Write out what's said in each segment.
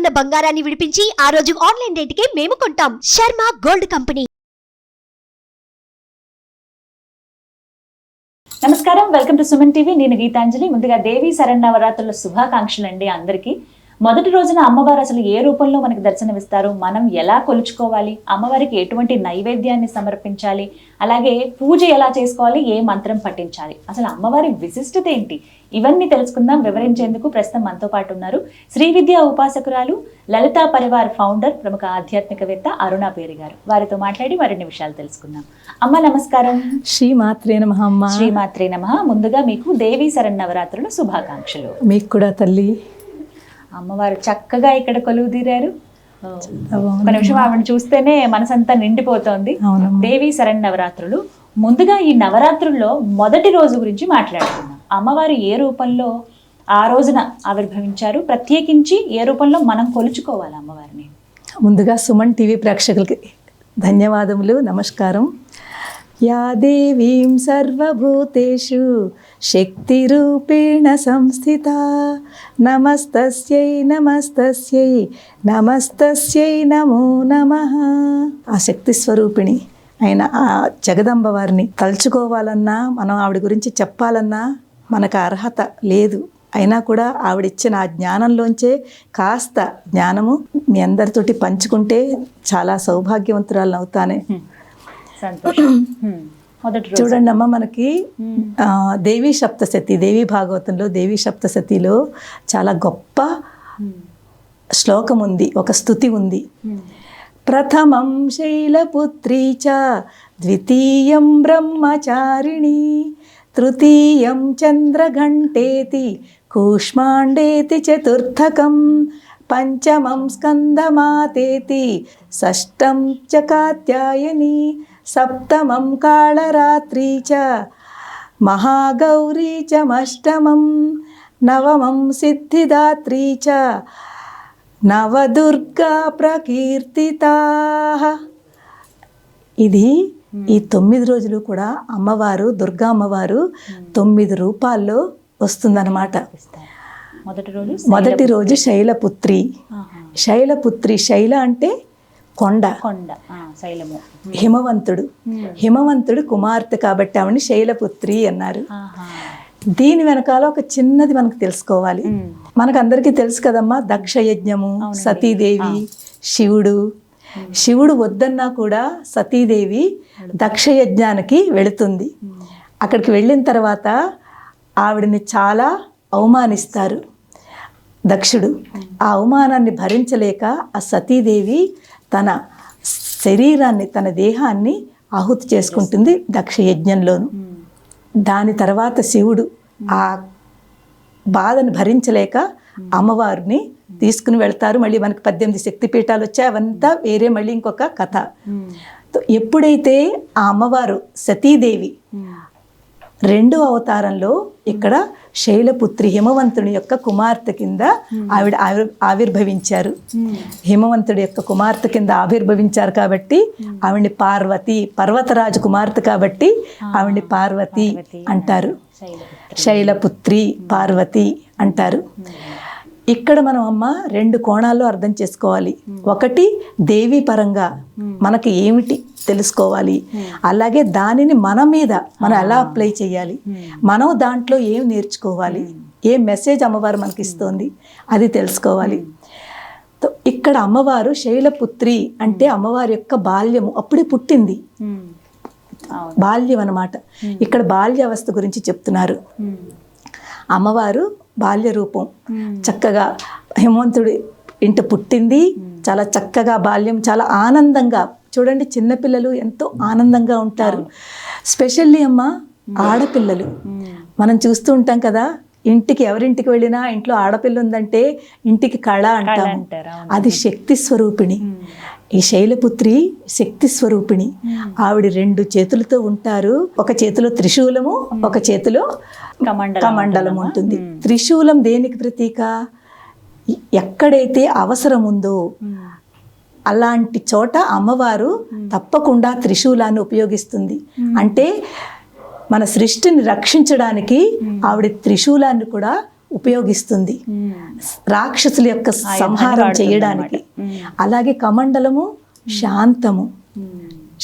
ఉన్న బంగారాన్ని విడిపించి ఆ రోజు ఆన్లైన్ రేటుకే మేము కొంటాం. Sharma gold company. నమస్కారం, వెల్కమ్ టు సుమన్ టీవీ. నేను గీతాంజలి. ముందుగా దేవి శరన్నవరాత్రుల శుభాకాంక్షలు అండి అందరికీ. మొదటి రోజున అమ్మవారు అసలు ఏ రూపంలో మనకి దర్శనమిస్తారు, మనం ఎలా కొలుచుకోవాలి, అమ్మవారికి ఎటువంటి నైవేద్యాన్ని సమర్పించాలి, అలాగే పూజ ఎలా చేసుకోవాలి, ఏ మంత్రం పఠించాలి, అసలు అమ్మవారి విశిష్టత ఏంటి, ఇవన్నీ తెలుసుకుందాం. వివరించేందుకు ప్రస్తుతం మనతో పాటు ఉన్నారు శ్రీ విద్యా ఉపాసకురాలు, లలితా పరివార్ ఫౌండర్, ప్రముఖ ఆధ్యాత్మికవేత్త అరుణా పేరి గారు. వారితో మాట్లాడి మరిన్ని విషయాలు తెలుసుకుందాం. అమ్మ నమస్కారం. శ్రీమాత్రే నమః. అమ్మ శ్రీమాత్రే నమః. ముందుగా మీకు దేవి శరన్నవరాత్రుల శుభాకాంక్షలు. మీకు కూడా తల్లి. అమ్మవారు చక్కగా ఇక్కడ కొలువు తీరారు. ఒక నిమిషం ఆవిడ చూస్తేనే మనసంతా నిండిపోతోంది. దేవి శరన్నవరాత్రులు. ముందుగా ఈ నవరాత్రుల్లో మొదటి రోజు గురించి మాట్లాడుకుందాం. అమ్మవారు ఏ రూపంలో ఆ రోజున ఆవిర్భవించారు, ప్రత్యేకించి ఏ రూపంలో మనం కొలుచుకోవాలి అమ్మవారిని? ముందుగా సుమన్ టీవీ ప్రేక్షకులకి ధన్యవాదములు, నమస్కారం. యా దేవీం సర్వభూతేషు శక్తిరూపేణ సంస్థిత నమస్తస్యై నమస్తస్యై నమస్తస్యై నమో నమః. ఆ శక్తి స్వరూపిణి అయిన ఆ జగదంబ వారిని తలుచుకోవాలన్నా, మనం ఆవిడ గురించి చెప్పాలన్నా మనకు అర్హత లేదు. అయినా కూడా ఆవిడిచ్చిన ఆ జ్ఞానంలోంచే కాస్త జ్ఞానము మీ అందరితోటి పంచుకుంటే చాలా సౌభాగ్యవంతురాలను అవుతానే. చూడండి అమ్మ, మనకి దేవీ సప్తశతి, దేవీ భాగవతంలో దేవీ సప్తశతిలో చాలా గొప్ప శ్లోకం ఉంది, ఒక స్తుతి ఉంది. ప్రథమం శైలపుత్రీ చ ద్వితీయం బ్రహ్మచారిణి తృతీయం చంద్రఘంటేతి కూష్మాండేతి చతుర్థకం పంచమం స్కందమాతేతి షష్టం చ కాత్యాయని సప్తమం కాళరాత్రీ చ మహాగౌరీ చ అష్టమం నవమం సిద్ధిదాత్రీ చ నవదుర్గా ప్రకీర్తితాః. ఇది ఈ 9 రోజులు కూడా అమ్మవారు, దుర్గా అమ్మవారు 9 రూపాల్లో వస్తుందన్నమాట. మొదటి రోజు శైలపుత్రి. శైలపుత్రి, శైల అంటే కొండ, శైలము, హిమవంతుడు. హిమవంతుడు కుమార్తె కాబట్టి ఆవిడని శైలపుత్రి అన్నారు. దీని వెనకాల ఒక చిన్నది మనకు తెలుసుకోవాలి. మనకు అందరికీ తెలుసు కదమ్మా, దక్ష యజ్ఞము, సతీదేవి, శివుడు. శివుడు వద్దన్నా కూడా సతీదేవి దక్ష యజ్ఞానికి వెళుతుంది. అక్కడికి వెళ్ళిన తర్వాత ఆవిడని చాలా అవమానిస్తారు దక్షుడు. ఆ అవమానాన్ని భరించలేక ఆ సతీదేవి తన శరీరాన్ని, తన దేహాన్ని ఆహుతి చేసుకుంటుంది దక్ష యజ్ఞంలోను. దాని తర్వాత శివుడు ఆ బాధను భరించలేక అమ్మవారిని తీసుకుని వెళ్తారు. మళ్ళీ మనకి 18 శక్తిపీఠాలు వచ్చాయి, అవంతా వేరే మళ్ళీ ఇంకొక కథ. ఎప్పుడైతే ఆ అమ్మవారు సతీదేవి 2వ అవతారంలో ఇక్కడ శైలపుత్రి, హిమవంతుని యొక్క కుమార్తె కింద ఆవిడ ఆవిర్భవించారు. హిమవంతుడి యొక్క కుమార్తె కింద ఆవిర్భవించారు కాబట్టి ఆవిడ్ని పార్వతి, పర్వతరాజు కుమార్తె కాబట్టి ఆవిడ్ని పార్వతి అంటారు. శైలపుత్రి, పార్వతి అంటారు. ఇక్కడ మనం అమ్మ 2 కోణాల్లో అర్థం చేసుకోవాలి. ఒకటి దేవీ పరంగా మనకి ఏమిటి తెలుసుకోవాలి, అలాగే దానిని మన మీద మనం ఎలా అప్లై చేయాలి, మనం దాంట్లో ఏం నేర్చుకోవాలి, ఏ మెసేజ్ అమ్మవారు మనకి ఇస్తోంది అది తెలుసుకోవాలి. ఇక్కడ అమ్మవారు శైలపుత్రి అంటే అమ్మవారి యొక్క బాల్యము, అప్పుడే పుట్టింది, బాల్యం అన్నమాట. ఇక్కడ బాల్యావస్థ గురించి చెప్తున్నారు. అమ్మవారు బాల్య రూపం, చక్కగా హిమవంతుడి ఇంట పుట్టింది. చాలా చక్కగా బాల్యం, చాలా ఆనందంగా. చూడండి, చిన్నపిల్లలు ఎంతో ఆనందంగా ఉంటారు. స్పెషల్లీ అమ్మ ఆడపిల్లలు మనం చూస్తూ ఉంటాం కదా, ఇంటికి ఎవరింటికి వెళ్ళినా ఇంట్లో ఆడపిల్ల ఉందంటే ఇంటికి కళ అంటాము. అది శక్తి స్వరూపిణి. ఈ శైలపుత్రి శక్తి స్వరూపిణి. ఆవిడ 2 చేతులతో ఉంటారు. ఒక చేతిలో త్రిశూలము, ఒక చేతిలో కమండలం ఉంటుంది. త్రిశూలం దేనికి ప్రతీక? ఎక్కడైతే అవసరం ఉందో అలాంటి చోట అమ్మవారు తప్పకుండా త్రిశూలాన్ని ఉపయోగిస్తుంది. అంటే మన సృష్టిని రక్షించడానికి ఆవిడ త్రిశూలాన్ని కూడా ఉపయోగిస్తుంది రాక్షసుల యొక్క సంహారం చేయడానికి. అలాగే కమండలము శాంతము,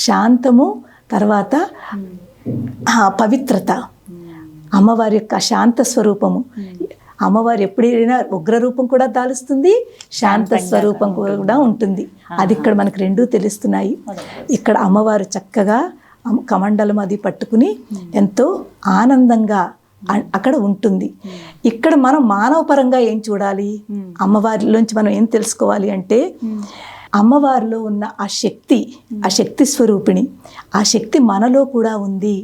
శాంతము తర్వాత పవిత్రత, అమ్మవారి యొక్క శాంత స్వరూపము. అమ్మవారు ఎప్పుడైనా ఉగ్రరూపం కూడా దాలుస్తుంది, శాంత స్వరూపం కూడా ఉంటుంది. అది ఇక్కడ మనకు రెండూ తెలుస్తున్నాయి. ఇక్కడ అమ్మవారు చక్కగా కమండలం అది పట్టుకుని ఎంతో ఆనందంగా అక్కడ ఉంటుంది. ఇక్కడ మనం మానవ పరంగా ఏం చూడాలి, అమ్మవారిలోంచి మనం ఏం తెలుసుకోవాలి అంటే అమ్మవారిలో ఉన్న ఆ శక్తి స్వరూపిణి, ఆ శక్తి మనలో కూడా ఉంది.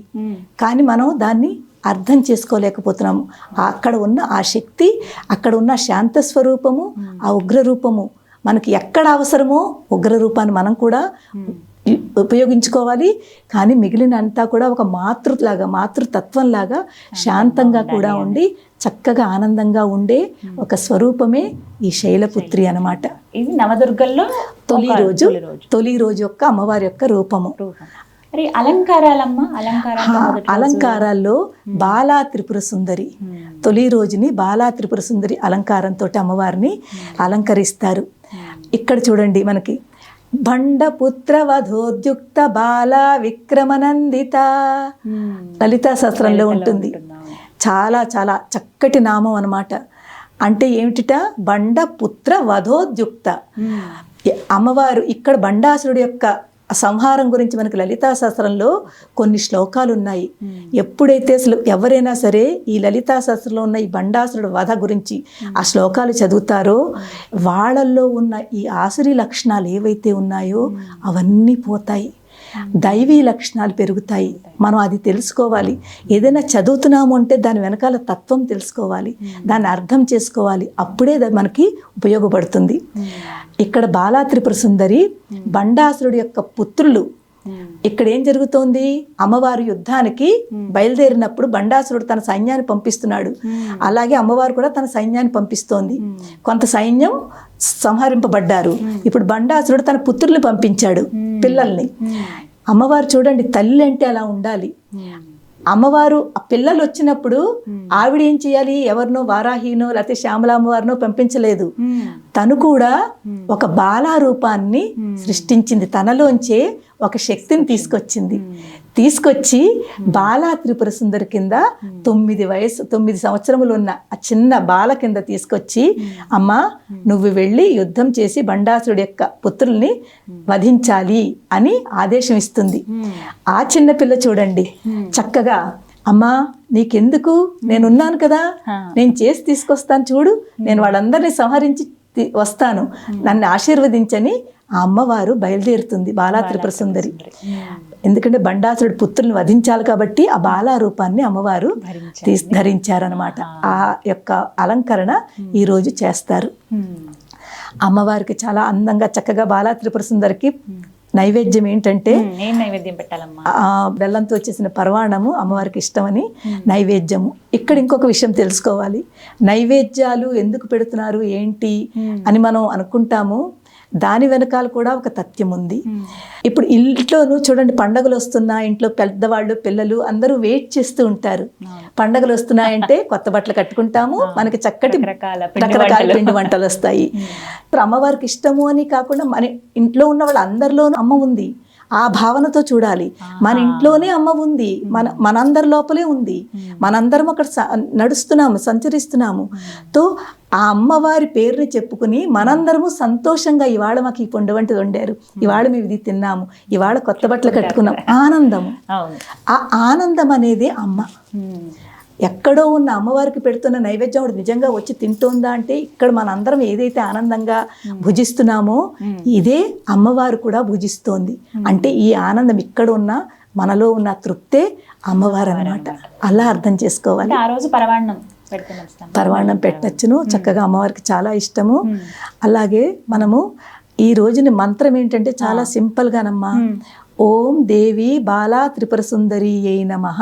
కానీ మనం దాన్ని అర్థం చేసుకోలేకపోతున్నాము. అక్కడ ఉన్న ఆ శక్తి, అక్కడ ఉన్న శాంత స్వరూపము, ఆ ఉగ్రరూపము మనకి ఎక్కడ అవసరమో ఉగ్రరూపాన్ని మనం కూడా ఉపయోగించుకోవాలి. కానీ మిగిలిన అంతా కూడా ఒక మాతృతత్వంలాగా శాంతంగా కూడా ఉండి చక్కగా ఆనందంగా ఉండే ఒక స్వరూపమే ఈ శైలపుత్రి అన్నమాట. ఇది నవదుర్గల్లో తొలి రోజు యొక్క అమ్మవారి యొక్క రూపము. అలంకారాల్లో బాలా త్రిపుర సుందరి, తొలి రోజుని బాలా త్రిపుర సుందరి అలంకారంతో అమ్మవారిని అలంకరిస్తారు. ఇక్కడ చూడండి మనకి భండపుత్ర వధోద్యుక్త బాల విక్రమనందిత లలితా సహస్రంలో ఉంటుంది. చాలా చాలా చక్కటి నామం అన్నమాట. అంటే ఏమిటిట, బండపుత్ర వధోద్యుక్త. అమ్మవారు ఇక్కడ బండాసురుడి యొక్క సంహారం గురించి మనకి లలితా శాస్త్రంలో కొన్ని శ్లోకాలు ఉన్నాయి. ఎప్పుడైతే అసలు ఎవరైనా సరే ఈ లలితా శాస్త్రంలో ఉన్న ఈ బండాసురుడు వధ గురించి ఆ శ్లోకాలు చదువుతారో వాళ్ళల్లో ఉన్న ఈ ఆసురి లక్షణాలు ఏవైతే ఉన్నాయో అవన్నీ పోతాయి, దైవీ లక్షణాలు పెరుగుతాయి. మనం అది తెలుసుకోవాలి. ఏదైనా చదువుతున్నాము అంటే దాని వెనకాల తత్వం తెలుసుకోవాలి, దాన్ని అర్థం చేసుకోవాలి. అప్పుడే అది మనకి ఉపయోగపడుతుంది. ఇక్కడ బాలా త్రిపుర సుందరి బండాసురుడి యొక్క పుత్రులు. ఇక్కడ ఏం జరుగుతోంది, అమ్మవారు యుద్ధానికి బయలుదేరినప్పుడు బండాసురుడు తన సైన్యాన్ని పంపిస్తున్నాడు. అలాగే అమ్మవారు కూడా తన సైన్యాన్ని పంపిస్తోంది. కొంత సైన్యం సంహరింపబడ్డారు. ఇప్పుడు బండాసురుడు తన పుత్రుల్ని పంపించాడు, పిల్లల్ని. అమ్మవారు చూడండి, తల్లి అంటే అలా ఉండాలి. అమ్మవారు ఆ పిల్లలు వచ్చినప్పుడు ఆవిడ ఏం చేయాలి, ఎవరినో వారాహినో లేకపోతే శ్యామలామ్మవారినో పంపించలేదు. తను కూడా ఒక బాలా రూపాన్ని సృష్టించింది, తనలోంచే ఒక శక్తిని తీసుకొచ్చి బాలా త్రిపుర సుందరి కింద 9 సంవత్సరములు ఉన్న ఆ చిన్న బాల కింద తీసుకొచ్చి, అమ్మా నువ్వు వెళ్ళి యుద్ధం చేసి బండాసురుడి యొక్క పుత్రుల్ని వధించాలి అని ఆదేశం ఇస్తుంది. ఆ చిన్న పిల్ల చూడండి చక్కగా, అమ్మా నీకెందుకు, నేనున్నాను కదా, నేను చేసి తీసుకొస్తాను చూడు, నేను వాళ్ళందరినీ సంహరించి వస్తాను, నన్ను ఆశీర్వదించని ఆ అమ్మవారు బయలుదేరుతుంది, బాలా త్రిపుర సుందరి. ఎందుకంటే బండాసురుడి పుత్రుల్ని వధించాలి కాబట్టి ఆ బాలా రూపాన్ని అమ్మవారు ధరించారనమాట. ఆ యొక్క అలంకరణ ఈరోజు చేస్తారు. అమ్మవారికి చాలా అందంగా చక్కగా బాలా త్రిపుర సుందరికి నైవేద్యం ఏంటంటే, నైవేద్యం పెట్టాలమ్మా, బెల్లంతో చేసిన పరవాణము అమ్మవారికి ఇష్టమని నైవేద్యము. ఇక్కడ ఇంకొక విషయం తెలుసుకోవాలి, నైవేద్యాలు ఎందుకు పెడుతున్నారు ఏంటి అని మనం అనుకుంటాము. దాని వెనకాల కూడా ఒక తథ్యం ఉంది. ఇప్పుడు ఇంట్లోనూ చూడండి, పండగలు వస్తున్నా ఇంట్లో పెద్దవాళ్ళు పిల్లలు అందరూ వెయిట్ చేస్తూ ఉంటారు. పండగలు వస్తున్నాయంటే కొత్త బట్టలు కట్టుకుంటాము, మనకి చక్కటి రకరకాల పిండి వంటలు వస్తాయి. ఇప్పుడు అమ్మవారికి ఇష్టము అని కాకుండా మన ఇంట్లో ఉన్న వాళ్ళ అందరిలోనూ అమ్మ ఉంది, ఆ భావనతో చూడాలి. మన ఇంట్లోనే అమ్మ ఉంది, మనందరి లోపలే ఉంది, మనందరం అక్కడ నడుస్తున్నాము, సంచరిస్తున్నాము. తో ఆ అమ్మవారి పేరుని చెప్పుకుని మనందరము సంతోషంగా, ఇవాళ మాకు ఈ పొండు వంటి వండారు, ఇవాళ మేము ఇది తిన్నాము, ఇవాళ కొత్త బట్టలు కట్టుకున్నాం, ఆనందము. ఆ ఆనందం అనేది అమ్మ. ఎక్కడో ఉన్న అమ్మవారికి పెడుతున్న నైవేద్యం నిజంగా వచ్చి తింటుందా అంటే, ఇక్కడ మనందరం ఏదైతే ఆనందంగా భుజిస్తున్నామో ఇదే అమ్మవారు కూడా భుజిస్తోంది. అంటే ఈ ఆనందం ఇక్కడ ఉన్న మనలో ఉన్న తృప్తే అమ్మవారు అన్నమాట. అలా అర్థం చేసుకోవాలి. ఆ రోజు పరవాణం పెట్టచ్చును, చక్కగా అమ్మవారికి చాలా ఇష్టము. అలాగే మనము ఈ రోజుని మంత్రం ఏంటంటే చాలా సింపుల్ గానమ్మా, ఓం దేవి బాలా త్రిపుర సుందరి అయి నమః.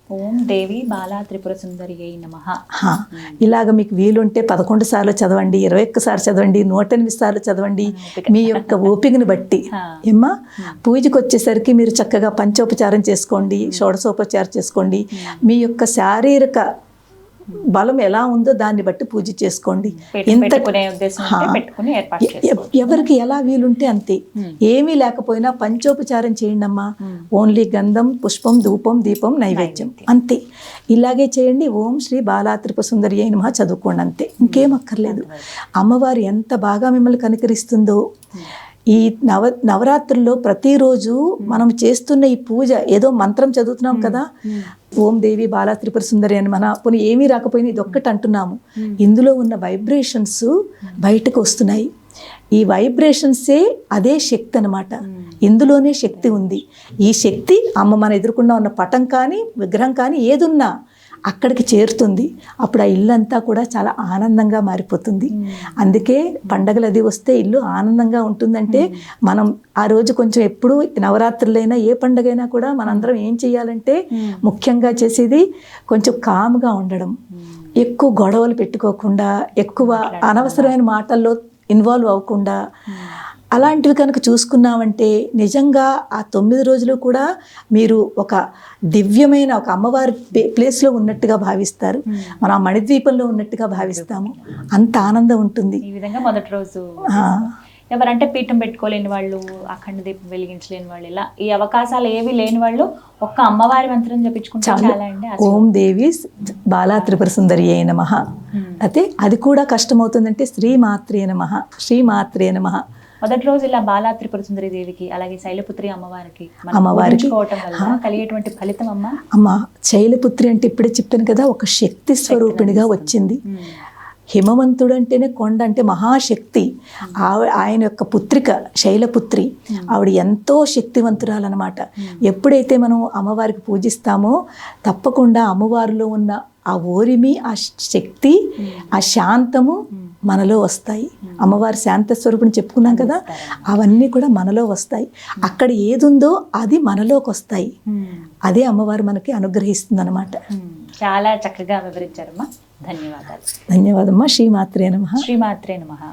ఓం దేవి బాలా త్రిపుర సుందరి అయి నమః. ఇలాగ మీకు వీలుంటే 11 సార్లు చదవండి, 21 సార్లు చదవండి, 108 సార్లు చదవండి, మీ యొక్క ఓపికని బట్టి. ఏమ్మా పూజకు వచ్చేసరికి మీరు చక్కగా పంచోపచారం చేసుకోండి, షోడశోపచారం చేసుకోండి. మీ యొక్క శారీరక బలం ఎలా ఉందో దాన్ని బట్టి పూజ చేసుకోండి. పెట్టుకునే ఉద్దేశం ఉంటే పెట్టుకుని ఏర్పాటు చేసుకోండి. ఎవరికి ఎలా వీలుంటే అంతే. ఏమీ లేకపోయినా పంచోపచారం చేయండి అమ్మా. ఓన్లీ గంధం, పుష్పం, ధూపం, దీపం, నైవేద్యం అంతే. ఇలాగే చేయండి. ఓం శ్రీ బాలా త్రిపుర సుందరి అయిన మహా చదువుకోండి అంతే, ఇంకేం అక్కర్లేదు. అమ్మవారు ఎంత బాగా మిమ్మల్ని కనికరిస్తుందో. ఈ నవరాత్రుల్లో ప్రతిరోజు మనం చేస్తున్న ఈ పూజ ఏదో మంత్రం చదువుతున్నాం కదా, ఓం దేవి బాలా త్రిపుర సుందరి అని మన పోనీ ఏమీ రాకపోయినా ఇది ఒక్కటి అంటున్నాము. ఇందులో ఉన్న వైబ్రేషన్స్ బయటకు వస్తున్నాయి. ఈ వైబ్రేషన్సే అదే శక్తి అన్నమాట. ఇందులోనే శక్తి ఉంది. ఈ శక్తి అమ్మ మన ఎదురుకుండా ఉన్న పటం కానీ విగ్రహం కానీ ఏదున్నా అక్కడికి చేరుతుంది. అప్పుడు ఆ ఇల్లు అంతా కూడా చాలా ఆనందంగా మారిపోతుంది. అందుకే పండగలు అది వస్తే ఇల్లు ఆనందంగా ఉంటుందంటే మనం ఆ రోజు కొంచెం ఎప్పుడు నవరాత్రులైనా ఏ పండగైనా కూడా మనందరం ఏం చేయాలంటే ముఖ్యంగా చేసేది కొంచెం కామ్గా ఉండడం, ఎక్కువ గొడవలు పెట్టుకోకుండా, ఎక్కువ అనవసరమైన మాటల్లో ఇన్వాల్వ్ అవ్వకుండా, అలాంటివి కనుక చూసుకున్నామంటే నిజంగా ఆ 9 రోజులు కూడా మీరు ఒక దివ్యమైన ఒక అమ్మవారి ప్లేస్లో ఉన్నట్టుగా భావిస్తారు. మనం ఆ మణిద్వీపంలో ఉన్నట్టుగా భావిస్తాము. అంత ఆనందం ఉంటుంది. ఈ విధంగా మొదటి రోజు ఎవరంటే పీఠం పెట్టుకోలేని వాళ్ళు, అఖండ దీపం వెలిగించలేని వాళ్ళు, ఇలా ఈ అవకాశాలు ఏవి లేని వాళ్ళు ఒక్క అమ్మవారి మంత్రం జపించుకుంటే చాలా అండి. ఓం దేవి బాలా త్రిపుర సుందరి అయిన నమః. అయితే అది కూడా కష్టమవుతుందంటే శ్రీమాత్రే నమః, శ్రీమాత్రే నమః. మొదటి రోజు ఇలా బాలా త్రిపుర సుందరి దేవికి అలాగే శైలపుత్రి అమ్మవారికి కలిగేటువంటి ఫలితం అమ్మ శైలపుత్రి అంటే ఇప్పుడే చెప్పాను కదా, ఒక శక్తి స్వరూపిణిగా వచ్చింది. హిమవంతుడు అంటేనే కొండ అంటే మహాశక్తి. ఆయన యొక్క పుత్రిక శైలపుత్రి. ఆవిడ ఎంతో శక్తివంతురాలన్నమాట. ఎప్పుడైతే మనం అమ్మవారికి పూజిస్తామో తప్పకుండా అమ్మవారిలో ఉన్న ఆ ఓరిమి, ఆ శక్తి, ఆ శాంతము మనలో వస్తాయి. అమ్మవారి శాంత స్వరూపుని చెప్పుకున్నాం కదా, అవన్నీ కూడా మనలో వస్తాయి. అక్కడ ఏది ఉందో అది మనలోకి వస్తాయి. అదే అమ్మవారు మనకి అనుగ్రహిస్తుంది అనమాట. చాలా చక్కగా వివరించారమ్మా. ధన్యవాదాలు. ధన్యవాదమ్మా. శ్రీమాత్రే నమః. శ్రీమాత్రే నమః.